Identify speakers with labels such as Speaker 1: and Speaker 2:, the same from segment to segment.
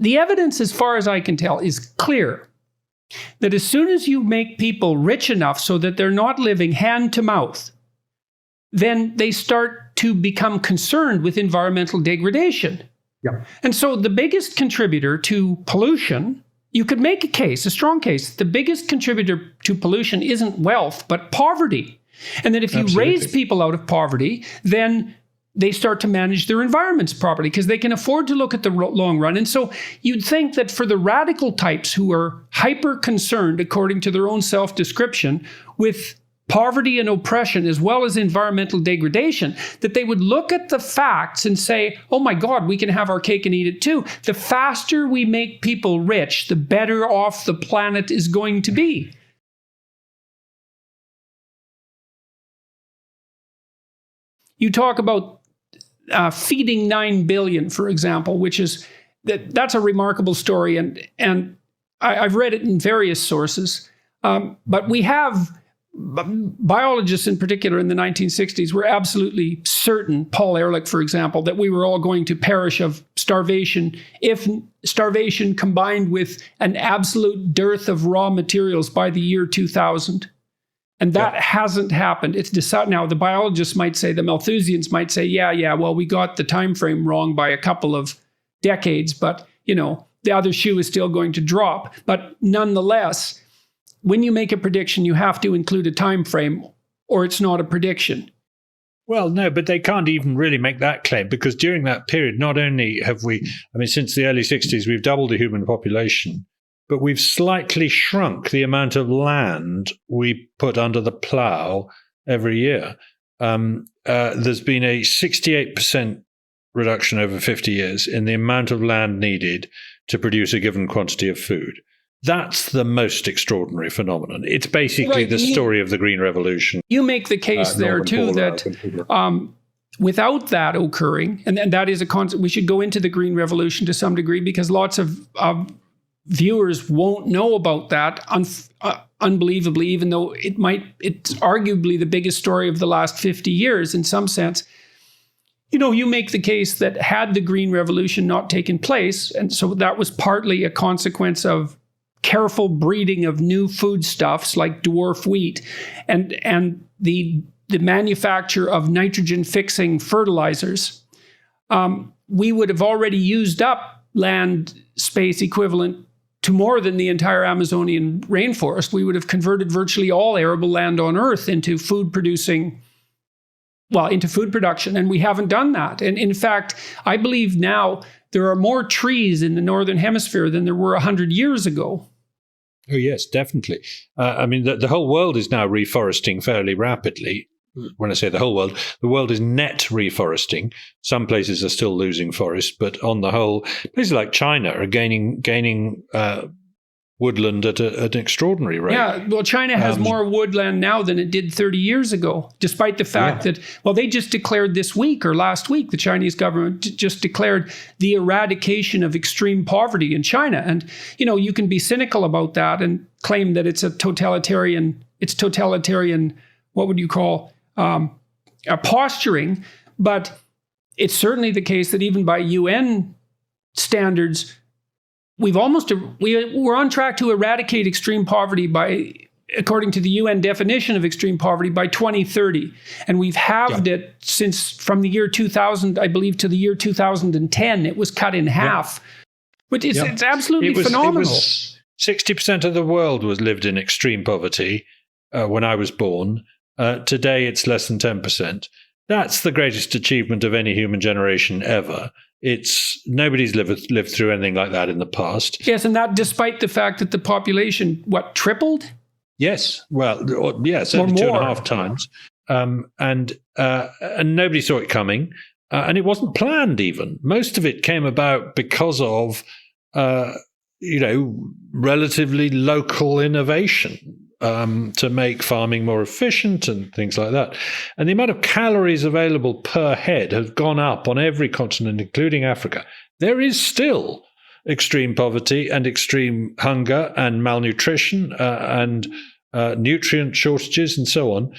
Speaker 1: the evidence, as far as I can tell, is clear that as soon as you make people rich enough so that they're not living hand to mouth, then they start to become concerned with environmental degradation.
Speaker 2: Yeah.
Speaker 1: And so the biggest contributor to pollution, you could make a case, a strong case, the biggest contributor to pollution isn't wealth, but poverty. And that if you raise people out of poverty, then they start to manage their environments properly because they can afford to look at the long run. And so you'd think that for the radical types who are hyper concerned, according to their own self-description, with poverty and oppression as well as environmental degradation, that they would look at the facts and say, oh my God, we can have our cake and eat it too. The faster we make people rich, the better off the planet is going to be. You talk about feeding 9 billion, for example, which is, that's a remarkable story. And I've read it in various sources. But we have biologists in particular in the 1960s were absolutely certain, Paul Ehrlich, for example, that we were all going to perish of starvation if starvation combined with an absolute dearth of raw materials by the year 2000. And that hasn't happened. It's decided. Now, the biologists might say, the Malthusians might say, yeah, well, we got the time frame wrong by a couple of decades, but, the other shoe is still going to drop. But nonetheless, when you make a prediction, you have to include a time frame, or it's not a prediction.
Speaker 3: Well, no, but they can't even really make that claim, because during that period, not only have we, since the early 60s, we've doubled the human population, but we've slightly shrunk the amount of land we put under the plough every year. There's been a 68% reduction over 50 years in the amount of land needed to produce a given quantity of food. That's the most extraordinary phenomenon. It's basically the story of the Green Revolution.
Speaker 1: You make the case there too that without that occurring, and that is a concept, we should go into the Green Revolution to some degree, because lots of viewers won't know about that, unbelievably, even though it's arguably the biggest story of the last 50 years in some sense. You make the case that had the Green Revolution not taken place, and so that was partly a consequence of careful breeding of new foodstuffs like dwarf wheat and the manufacture of nitrogen-fixing fertilizers, we would have already used up land space equivalent to more than the entire Amazonian rainforest. We would have converted virtually all arable land on Earth into food production, and we haven't done that. And in fact, I believe now there are more trees in the Northern Hemisphere than there were 100 years ago.
Speaker 3: Oh, yes, definitely. The whole world is now reforesting fairly rapidly. When I say the world is net reforesting. Some places are still losing forest, but on the whole, places like China are gaining woodland at an extraordinary rate.
Speaker 1: Yeah, well, China has more woodland now than it did 30 years ago, despite the fact that, they just declared this week or last week, the Chinese government just declared the eradication of extreme poverty in China. And, you can be cynical about that and claim that it's totalitarian, what would you call, a posturing. But it's certainly the case that even by UN standards, we're on track to eradicate extreme poverty according to the UN definition of extreme poverty, by 2030. And we've halved it from the year 2000, I believe, to the year 2010. It was cut in half. But it's absolutely phenomenal.
Speaker 3: 60% of the world lived in extreme poverty when I was born. Today, it's less than 10%. That's the greatest achievement of any human generation ever. Nobody's lived through anything like that in the past.
Speaker 1: Yes, and that despite the fact that the population, tripled?
Speaker 3: Yes, certainly 2.5 times. And nobody saw it coming. And it wasn't planned even. Most of it came about because of, relatively local innovation. To make farming more efficient and things like that. And the amount of calories available per head has gone up on every continent, including Africa. There is still extreme poverty and extreme hunger and malnutrition and nutrient shortages and so on.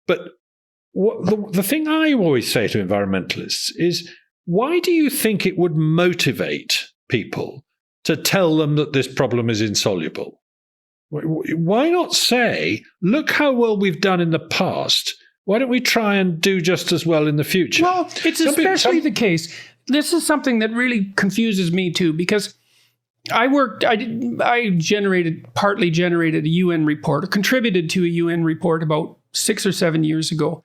Speaker 3: But the thing I always say to environmentalists is, why do you think it would motivate people to tell them that this problem is insoluble? Why not say, look how well we've done in the past. Why don't we try and do just as well in the future?
Speaker 1: Well, it's especially the case. This is something that really confuses me too, because I partly generated a UN report, or contributed to a UN report about 6 or 7 years ago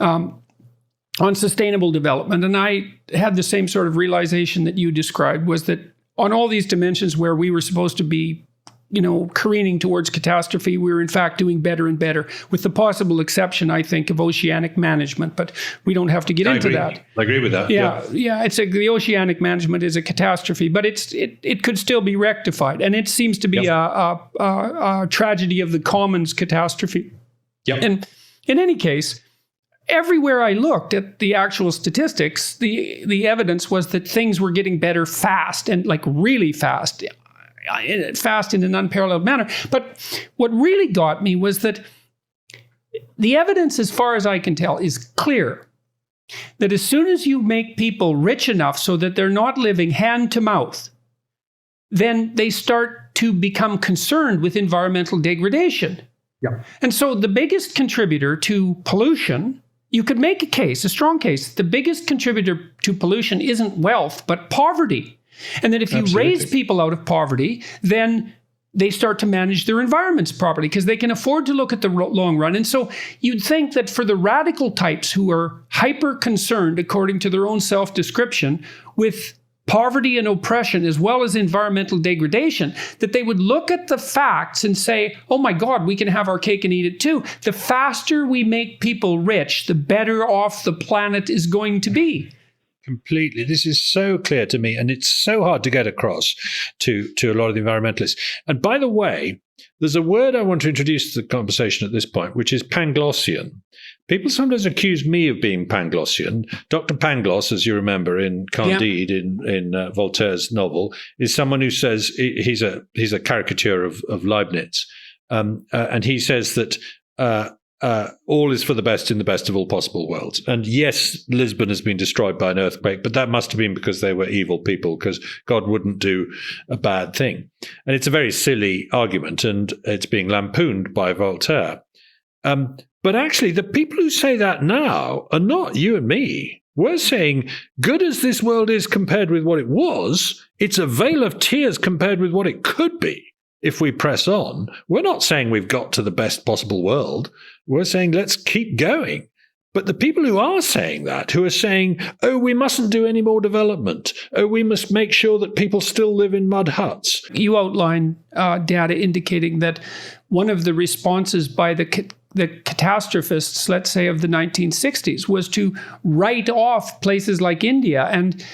Speaker 1: on sustainable development. And I had the same sort of realization that you described, was that on all these dimensions where we were supposed to be, careening towards catastrophe, we were in fact doing better and better, with the possible exception, I think, of oceanic management. But we don't have to get into that.
Speaker 3: I agree with that.
Speaker 1: Yeah. The oceanic management is a catastrophe, but it could still be rectified, and it seems to be a tragedy of the commons catastrophe.
Speaker 3: Yep.
Speaker 1: And in any case, everywhere I looked at the actual statistics, the evidence was that things were getting better fast, and like really fast in an unparalleled manner. But what really got me was that the evidence, as far as I can tell, is clear that as soon as you make people rich enough so that they're not living hand to mouth, then they start to become concerned with environmental degradation.
Speaker 3: Yep.
Speaker 1: And so the biggest contributor to pollution, you could make a strong case, the biggest contributor to pollution isn't wealth, but poverty. And that if you raise people out of poverty, then they start to manage their environments properly because they can afford to look at the long run. And so you'd think that for the radical types who are hyper concerned, according to their own self-description, with poverty and oppression as well as environmental degradation, that they would look at the facts and say, oh my God, we can have our cake and eat it too. The faster we make people rich, the better off the planet is going to be.
Speaker 3: Completely. This is so clear to me, and it's so hard to get across to a lot of the environmentalists. And by the way, there's a word I want to introduce to the conversation at this point, which is panglossian. People sometimes accuse me of being panglossian. Dr. Pangloss, as you remember in Candide, in Voltaire's novel, is someone who says he's a caricature of Leibniz, and he says that all is for the best in the best of all possible worlds. And yes, Lisbon has been destroyed by an earthquake, but that must have been because they were evil people, because God wouldn't do a bad thing. And it's a very silly argument, and it's being lampooned by Voltaire. But actually, the people who say that now are not you and me. We're saying, good as this world is compared with what it was, it's a vale of tears compared with what it could be. If we press on, we're not saying we've got to the best possible world. We're saying let's keep going. But the people who are saying that, who are saying, oh, we mustn't do any more development. Oh, we must make sure that people still live in mud huts.
Speaker 1: You outline data indicating that one of the responses by the catastrophists, let's say, of the 1960s was to write off places like India and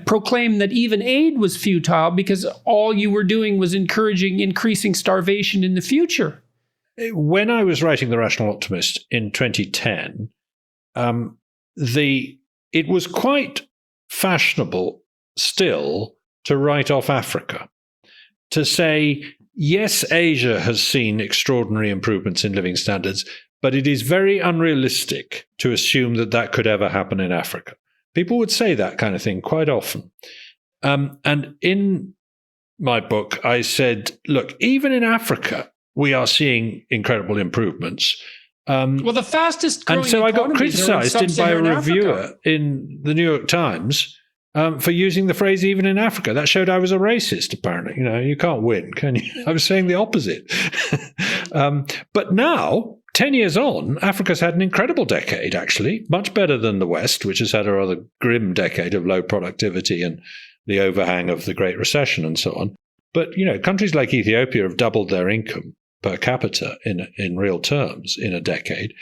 Speaker 1: proclaim that even aid was futile because all you were doing was encouraging increasing starvation in the future.
Speaker 3: When I was writing The Rational Optimist in 2010, it was quite fashionable still to write off Africa, to say, yes, Asia has seen extraordinary improvements in living standards, but it is very unrealistic to assume that that could ever happen in Africa. People would say that kind of thing quite often. And in my book, I said, look, even in Africa, we are seeing incredible improvements.
Speaker 1: Well, the fastest growing,
Speaker 3: and so I got criticized by a reviewer in the New York Times for using the phrase "even in Africa." That showed I was a racist. Apparently, you can't win, can you? I was saying the opposite. But now, 10 years on, Africa's had an incredible decade. Actually, much better than the West, which has had a rather grim decade of low productivity and the overhang of the Great Recession and so on. But countries like Ethiopia have doubled their income per capita in real terms in a decade.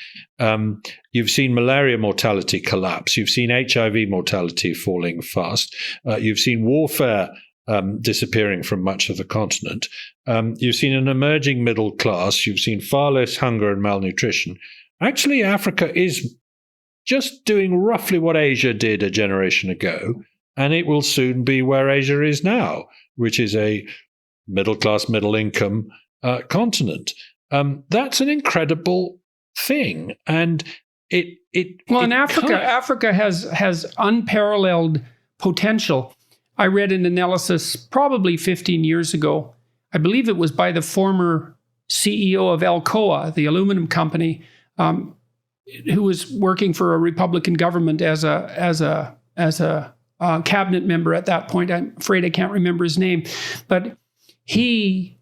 Speaker 3: You've seen malaria mortality collapse. You've seen HIV mortality falling fast. You've seen warfare disappearing from much of the continent. You've seen an emerging middle class. You've seen far less hunger and malnutrition. Actually, Africa is just doing roughly what Asia did a generation ago, and it will soon be where Asia is now, which is a middle class, middle income continent. That's an incredible thing, and
Speaker 1: in Africa has unparalleled potential. I read an analysis probably 15 years ago. I believe it was by the former CEO of Alcoa, the aluminum company, who was working for a Republican government as a cabinet member at that point. I'm afraid I can't remember his name, but he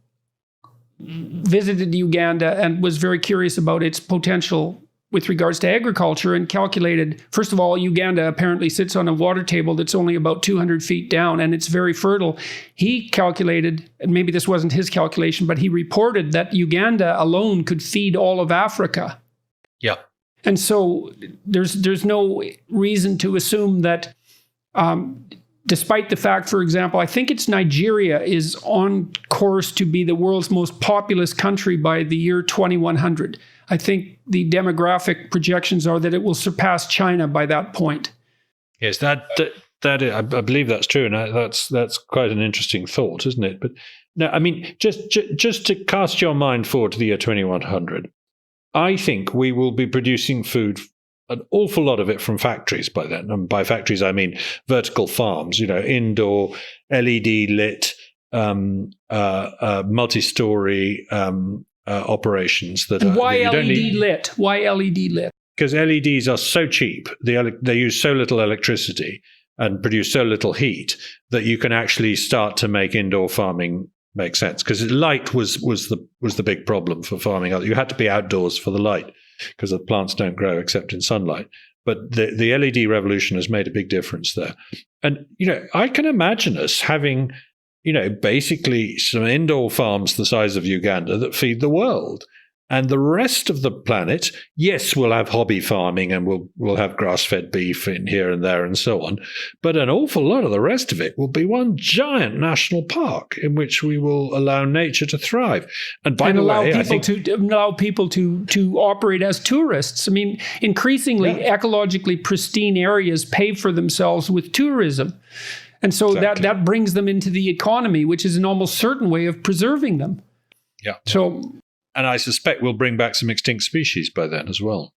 Speaker 1: visited Uganda and was very curious about its potential with regards to agriculture, and calculated, first of all, Uganda apparently sits on a water table that's only about 200 feet down, and it's very fertile. He calculated, and maybe this wasn't his calculation, but he reported that Uganda alone could feed all of Africa.
Speaker 3: Yeah.
Speaker 1: And so there's no reason to assume that, despite the fact, for example, I think it's Nigeria is on course to be the world's most populous country by the year 2100. I think the demographic projections are that it will surpass China by that point.
Speaker 3: Yes, that I believe that's true, and that's quite an interesting thought, isn't it? But no, I mean, just to cast your mind forward to the year 2100, I think we will be producing food, an awful lot of it from factories by then. And by factories, I mean vertical farms, indoor, LED lit, multi-story operations that
Speaker 1: and
Speaker 3: are.
Speaker 1: Why LED lit? Why LED lit?
Speaker 3: Because LEDs are so cheap, they use so little electricity and produce so little heat that you can actually start to make indoor farming make sense. Because light was the big problem for farming. You had to be outdoors for the light because the plants don't grow except in sunlight. But the LED revolution has made a big difference there. And I can imagine us having basically some indoor farms the size of Uganda that feed the world. And the rest of the planet, yes, we'll have hobby farming and we'll have grass-fed beef in here and there and so on. But an awful lot of the rest of it will be one giant national park in which we will allow nature to thrive. And by the way,
Speaker 1: allow people to operate as tourists. I mean, increasingly ecologically pristine areas pay for themselves with tourism. And so that brings them into the economy, which is an almost certain way of preserving them.
Speaker 3: Yeah.
Speaker 1: So,
Speaker 3: and I suspect we'll bring back some extinct species by then as well.